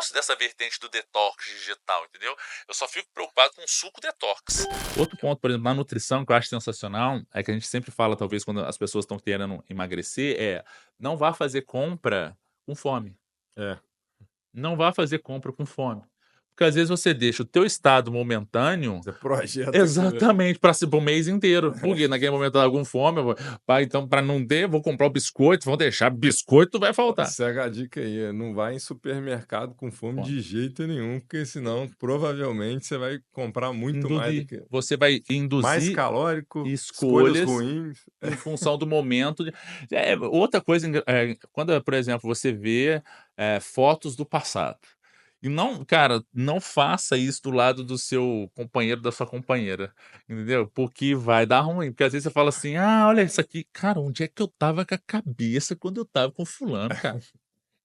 gosto dessa vertente do detox digital, entendeu? Eu só fico preocupado com o suco detox. Outro ponto, por exemplo, na nutrição que eu acho sensacional, é que a gente sempre fala, talvez, quando as pessoas estão querendo emagrecer, não vá fazer compra com fome. É. Não vá fazer compra com fome. Porque às vezes você deixa o teu estado momentâneo Você projeta aquilo ali. exatamente, para o mês inteiro. Porque naquele momento tá com fome, eu vou então para não ter, vou comprar o biscoito, vão deixar biscoito vai faltar. Segue a dica aí, não vai em supermercado com fome Fome. de jeito nenhum, porque senão provavelmente você vai comprar muito mais do Induzir. que Você vai mais induzir calórico, escolhas escolhas ruins. em função do momento de outra coisa quando, por exemplo, você vê, fotos do passado. E não cara, não faça isso do lado do seu companheiro, da sua companheira, entendeu? Porque vai dar ruim, porque às vezes você fala assim: "Ah, olha isso aqui, cara, onde é que eu estava com a cabeça quando eu estava com fulano, cara?".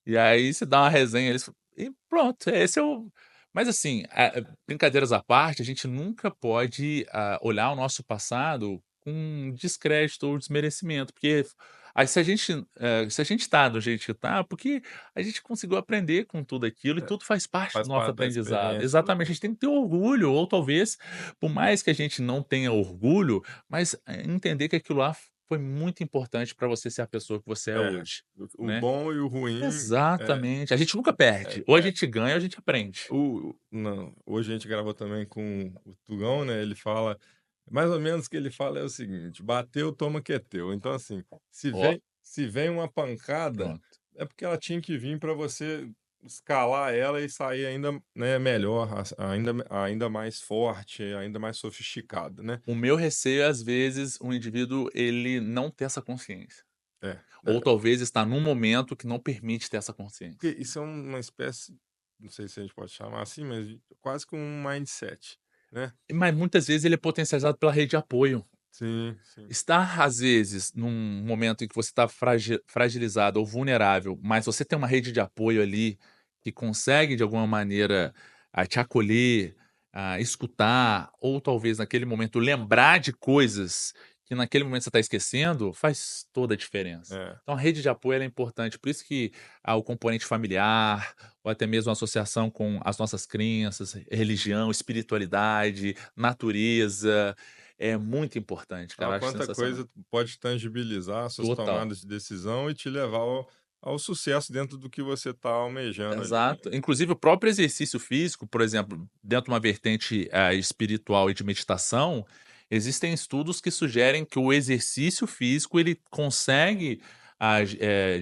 E aí você dá uma resenha ali e pronto, esse é o mas assim, brincadeiras à parte, a gente nunca pode, olhar o nosso passado com descrédito ou desmerecimento, porque aí se a gente tá do jeito que tá, porque a gente conseguiu aprender com tudo aquilo e tudo faz parte Faz do nosso parte da aprendizado. experiência, né. Exatamente, a gente tem que ter orgulho ou talvez, por mais que a gente não tenha orgulho, mas, entender que aquilo lá foi muito importante para você ser a pessoa que você é É, hoje, o né. bom e o ruim, Exatamente, a gente nunca perde, ou a gente ganha ou a gente aprende. não, hoje a gente gravou também com o Tugão, né, ele fala mais ou menos o que ele fala é o seguinte: "Bateu, toma que é teu". Então, assim, Ó, se vem uma pancada, pronto. é porque ela tinha que vir para você escalar ela e sair ainda, né, melhor, ainda mais forte, ainda mais sofisticado, né. O meu receio, às vezes, o indivíduo ele não ter essa consciência, É, ou né, talvez está num momento que não permite ter essa porque consciência. isso é uma espécie, não sei se a gente pode chamar assim, mas quase que um mindset, né. Mas muitas vezes ele é potencializado pela rede de apoio. Sim, sim. Estar, às vezes, num momento em que você está fragilizado ou vulnerável, mas você tem uma rede de apoio ali que consegue, de alguma maneira, te acolher, escutar, ou talvez naquele momento lembrar de coisas que naquele momento você está esquecendo, faz toda a diferença. É. Então a rede de apoio ela é importante, por isso que o componente familiar, ou até mesmo a associação com as nossas crenças, religião, espiritualidade, natureza, é muito importante, cara, Ah, eu acho quanta sensacional. coisa pode tangibilizar suas Total, tomadas de decisão e te levar ao sucesso dentro do que você está almejando ali, né. exato. Inclusive o próprio exercício físico, por exemplo, dentro de uma vertente, espiritual e de meditação, existem estudos que sugerem que o exercício físico ele consegue,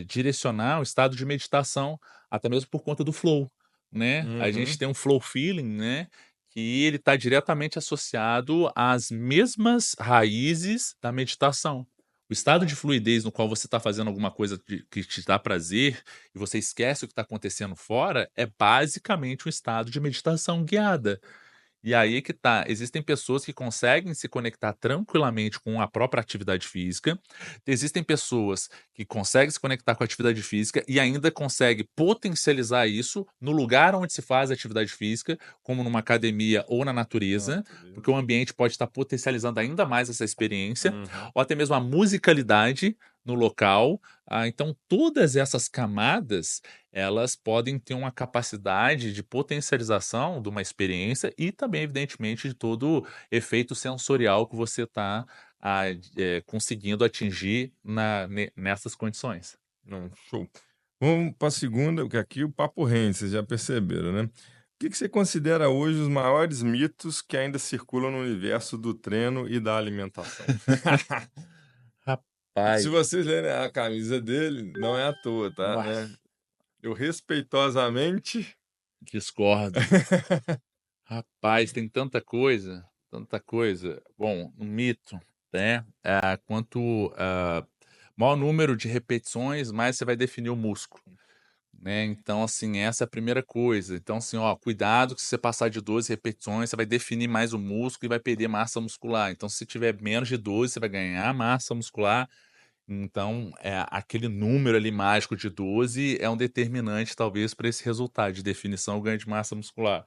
direcionar o estado de meditação, até mesmo por conta do flow, né. A gente Uhum. tem um flow feeling, né, que ele está diretamente associado às mesmas raízes da meditação. O estado de fluidez no qual você está fazendo alguma coisa que te dá prazer, e você esquece o que está acontecendo fora, é basicamente um estado de meditação guiada. E aí que tá, existem pessoas que conseguem se conectar tranquilamente com a própria atividade física, existem pessoas que conseguem se conectar com a atividade física e ainda conseguem potencializar isso no lugar onde se faz a atividade física, como numa academia ou na natureza, porque Natureza. o ambiente pode estar potencializando ainda mais essa experiência, Uhum. ou até mesmo a musicalidade no local. Então todas essas camadas elas podem ter uma capacidade de potencialização de uma experiência e também, evidentemente, de todo efeito sensorial que você está conseguindo atingir nessas condições. Não, show. Vamos para a segunda, porque aqui o papo rende, vocês já perceberam, né. O que que você considera hoje os maiores mitos que ainda circulam no universo do treino e da alimentação? Se Rapaz, vocês lerem a camisa dele, não é à toa, tá, né. nossa, Eu respeitosamente discordo. Rapaz, tem tanta coisa, tanta coisa. Bom, um mito, né? Maior número de repetições, mais você vai definir o músculo. Né, então, assim, essa é a primeira coisa. Então, assim, ó, cuidado que se você passar de 12 repetições, você vai definir mais o músculo e vai perder massa muscular. Então, se tiver menos de 12, você vai ganhar massa muscular. Então, aquele número ali mágico de 12 é um determinante, talvez, para esse resultado de definição ou ganho de massa muscular.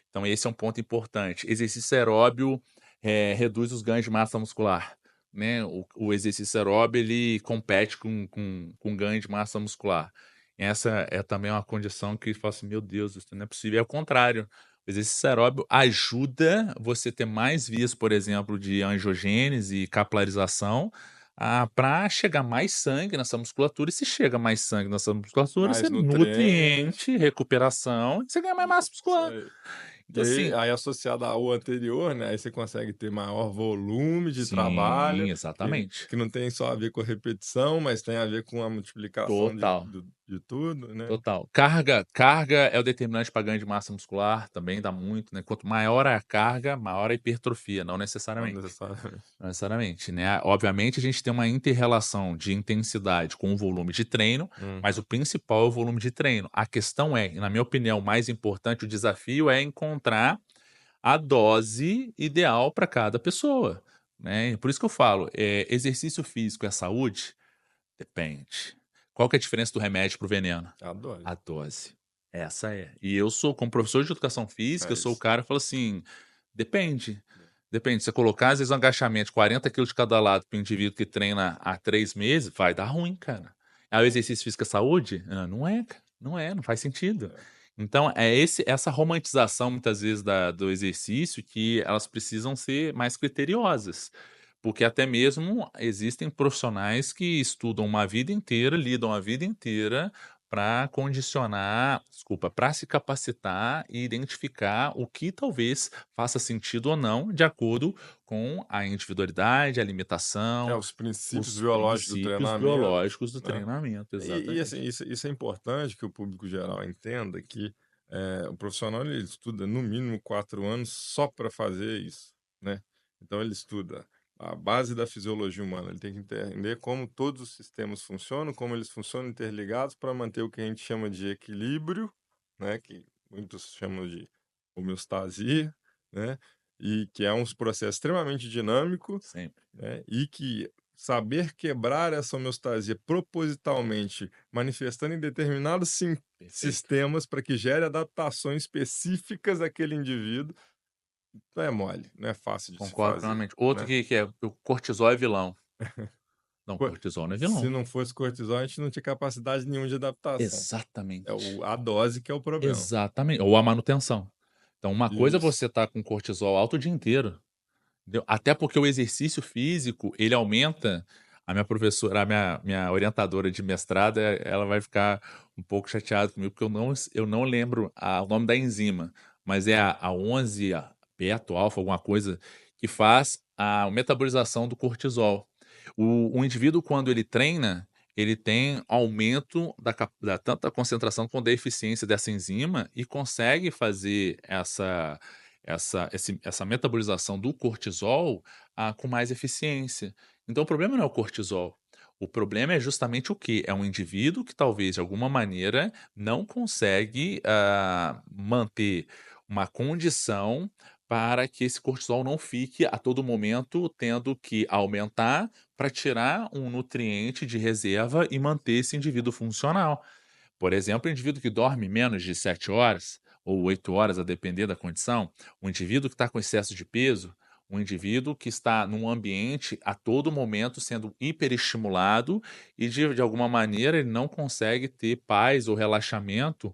Então, esse é um ponto importante. Exercício aeróbio, reduz os ganhos de massa muscular, né? O exercício aeróbio, ele compete com ganho de massa muscular. Essa é também uma condição que fala assim: "Meu Deus, isso não é possível". É o contrário, o exercício aeróbio ajuda você ter mais vias, por exemplo, de angiogênese e capilarização, pra chegar mais sangue nessa musculatura, e se chega mais sangue nessa musculatura, você Mais nutriente. nutriente, recuperação, e você ganha mais massa Isso muscular. aí. E Então aí assim aí associado ao anterior, né, aí você consegue ter maior volume de sim, trabalho, exatamente. que não tem só a ver com a repetição, mas tem a ver com a multiplicação Total. de tudo, né. Total. Carga é o determinante para ganho de massa muscular, também dá muito, né, quanto maior a carga, maior a hipertrofia, não Não necessariamente. necessariamente. Não necessariamente, né. Obviamente a gente tem uma inter-relação de intensidade com o volume de treino, mas Uhum. o principal é o volume de treino. A questão é, e na minha opinião, o mais importante, o desafio é encontrar a dose ideal para cada pessoa, né. Por isso que eu falo, exercício físico é saúde? Depende. Qual que é a diferença do remédio para o veneno? Adoro. A dose. Essa é. E eu sou como professor de educação física, É eu sou o isso. cara que fala assim: "Depende, depende, se você colocar às vezes um agachamento de 40 quilos de cada lado para o indivíduo que treina há 3 meses, vai dar ruim, cara". Aí o exercício físico é saúde? Não é, cara, não é, não faz sentido. É. Então é essa romantização muitas vezes do exercício que elas precisam ser mais criteriosas. Porque até mesmo existem profissionais que estudam uma vida inteira, lidam a vida inteira para condicionar desculpa, para se capacitar e identificar o que talvez faça sentido ou não, de acordo com a individualidade, a É, limitação, os princípios os biológicos do princípios treinamento, biológicos do né. treinamento, E assim, exatamente. isso é importante que o público geral entenda que, o profissional ele estuda no mínimo 4 anos só para fazer isso, né. Então ele estuda a base da fisiologia humana, ele tem que entender como todos os sistemas funcionam, como eles funcionam interligados para manter o que a gente chama de equilíbrio, né, que muitos chamam de homeostasia, né, e que é um processo extremamente dinâmico, Sempre. né, e que saber quebrar essa homeostasia propositalmente, manifestando em determinados Perfeito. sistemas para que gere adaptações específicas àquele indivíduo, não é mole, não é fácil de se Concordo fazer, plenamente. Outro né. que é o cortisol é vilão. Não, Co cortisol não é Se vilão. não fosse cortisol, a gente não tinha capacidade nenhuma de adaptação. É Exatamente. a dose que é o problema. Exatamente, ou a manutenção. Então uma coisa é Isso. você estar com cortisol alto o dia inteiro, entendeu. Até porque o exercício físico, ele aumenta a minha professora, a minha orientadora de mestrado, ela vai ficar um pouco chateada comigo, porque eu não lembro o nome da enzima, mas é a 11 beto alfa, alguma coisa, que faz a metabolização do cortisol. O indivíduo quando ele treina, ele tem aumento da tanto da concentração quanto da eficiência dessa enzima e consegue fazer essa metabolização do cortisol, com mais eficiência. Então o problema não é o cortisol, o problema é justamente o quê? É um indivíduo que talvez de alguma maneira não consegue, manter uma condição para que esse cortisol não fique a todo momento tendo que aumentar para tirar um nutriente de reserva e manter esse indivíduo funcional. Por exemplo, o indivíduo que dorme menos de 7 horas ou 8 horas, a depender da condição, o indivíduo que está com excesso de peso, um indivíduo que está num ambiente a todo momento sendo hiperestimulado e de alguma maneira ele não consegue ter paz ou relaxamento,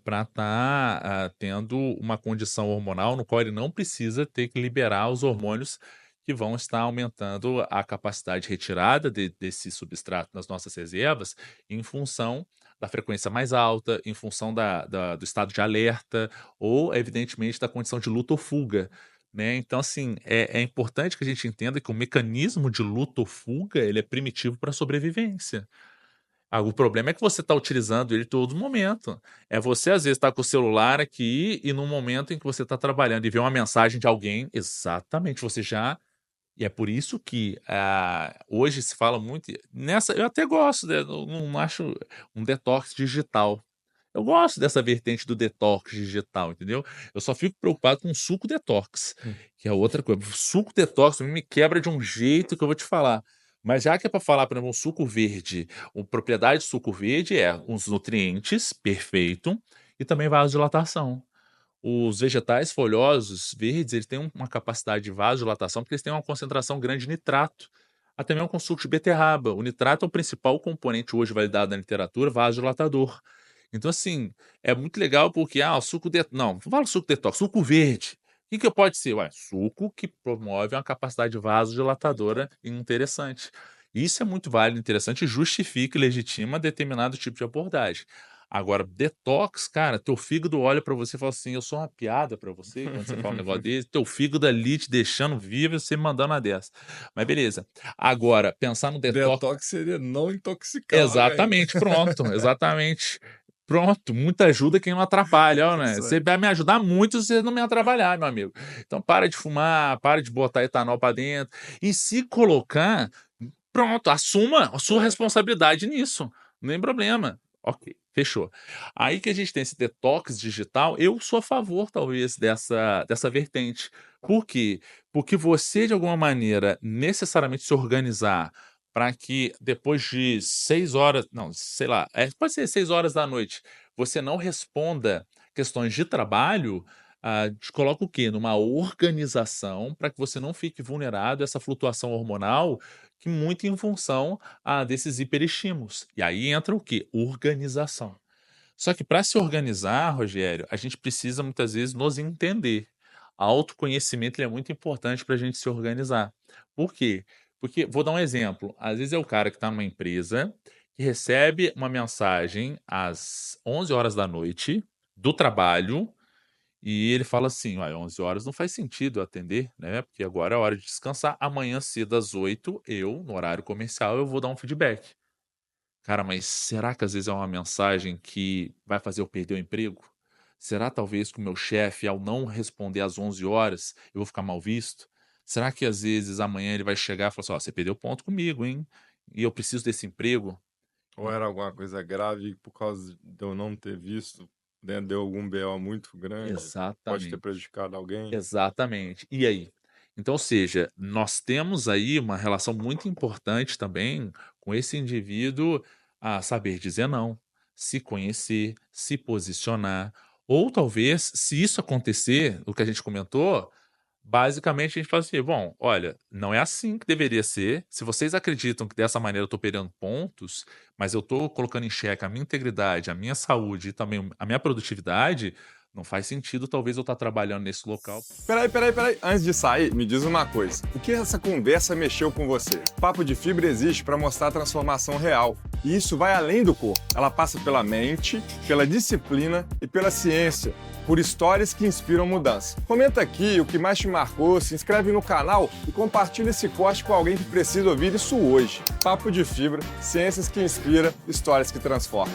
para estar, tendo uma condição hormonal no qual ele não precisa ter que liberar os hormônios que vão estar aumentando a capacidade de retirada desse substrato nas nossas reservas em função da frequência mais alta, em função do estado de alerta ou, evidentemente, da condição de luta ou fuga, né. Então, assim, é importante que a gente entenda que o mecanismo de luta ou fuga, ele é primitivo para a sobrevivência. O problema é que você está utilizando ele todo momento. É você, às vezes, tá com o celular aqui e no momento em que você está trabalhando e vê uma mensagem de alguém exatamente, você já e é por isso que, hoje se fala muito nessa eu até gosto, né, não acho um detox digital. Eu gosto dessa vertente do detox digital, entendeu. Eu só fico preocupado com o suco detox, Hum. que é outra coisa. O suco detox me quebra de um jeito que eu vou te falar. Mas já que é para falar, por exemplo, um suco verde, uma propriedade do suco verde é os nutrientes, perfeito, e também vasodilatação. Os vegetais folhosos verdes, eles têm uma capacidade de vasodilatação, porque eles têm uma concentração grande de nitrato. até mesmo com suco de beterraba. O nitrato é o principal componente hoje validado na literatura vasodilatador. Então, assim, é muito legal porque, o suco de não, não fala suco detox, suco verde. O que pode ser? Ué, suco que promove uma capacidade vasodilatadora interessante. Isso é muito válido, interessante e justifica e legitima determinado tipo de abordagem. Agora, detox, cara, teu fígado olha pra você e fala assim: "Eu sou uma piada pra você", quando você fala um negócio desse, teu fígado ali te deixando vivo e você mandando uma dessa. Mas beleza. Agora, pensar no detox Detox seria não intoxicar alguém. exatamente, pronto, exatamente. Pronto, muita ajuda quem não atrapalha, ó, né. Isso Você aí. vai me ajudar muito se você não me atrapalhar, meu amigo. Então para de fumar, para de botar etanol pra dentro, e se colocar, pronto, assuma a sua responsabilidade nisso, não tem problema. Ok, fechou. Aí que a gente tem esse detox digital, eu sou a favor talvez dessa vertente. Por quê? Porque você de alguma maneira necessariamente se organizar para que depois de 6 horas não, sei lá, pode ser 6 horas da noite, você não responda questões de trabalho, te coloca o quê? Numa organização para que você não fique vulnerável a essa flutuação hormonal, que muito em função, desses hiperestímulos. E aí entra o quê? Organização. Só que para se organizar, Rogério, a gente precisa muitas vezes nos entender. Autoconhecimento ele é muito importante para a gente se organizar. Por quê? Porque, vou dar um exemplo, às vezes é o cara que está numa empresa, que recebe uma mensagem às 11 horas da noite do trabalho, e ele fala assim: "Uai, 11 horas não faz sentido eu atender, né, porque agora é hora de descansar, amanhã cedo às 8 eu, no horário comercial, eu vou dar um feedback". Cara, mas será que às vezes é uma mensagem que vai fazer eu perder o emprego? Será talvez que o meu chefe, ao não responder às 11 horas, eu vou ficar mal visto? Será que às vezes amanhã ele vai chegar e falar assim: "Ó, você perdeu ponto comigo, hein, e eu preciso desse emprego"? Ou era alguma coisa grave e por causa de eu não ter visto, né, deu algum BO muito grande, pode ter Exatamente. prejudicado alguém. Exatamente. E aí? Então, ou seja, nós temos aí uma relação muito importante também com esse indivíduo a saber dizer não, se conhecer, se posicionar, ou talvez, se isso acontecer, o que a gente comentou, basicamente a gente fala assim: "Bom, olha, não é assim que deveria ser. Se vocês acreditam que dessa maneira eu estou perdendo pontos, mas eu estou colocando em xeque a minha integridade, a minha saúde e também a minha produtividade, não faz sentido talvez eu estar trabalhando nesse local". Peraí. Antes de sair, me diz uma coisa. O que essa conversa mexeu com você? Papo de Fibra existe para mostrar a transformação real. E isso vai além do corpo. Ela passa pela mente, pela disciplina e pela ciência. Por histórias que inspiram mudança. Comenta aqui o que mais te marcou, se inscreve no canal e compartilha esse corte com alguém que precisa ouvir isso hoje. Papo de Fibra, ciências que inspiram, histórias que transformam.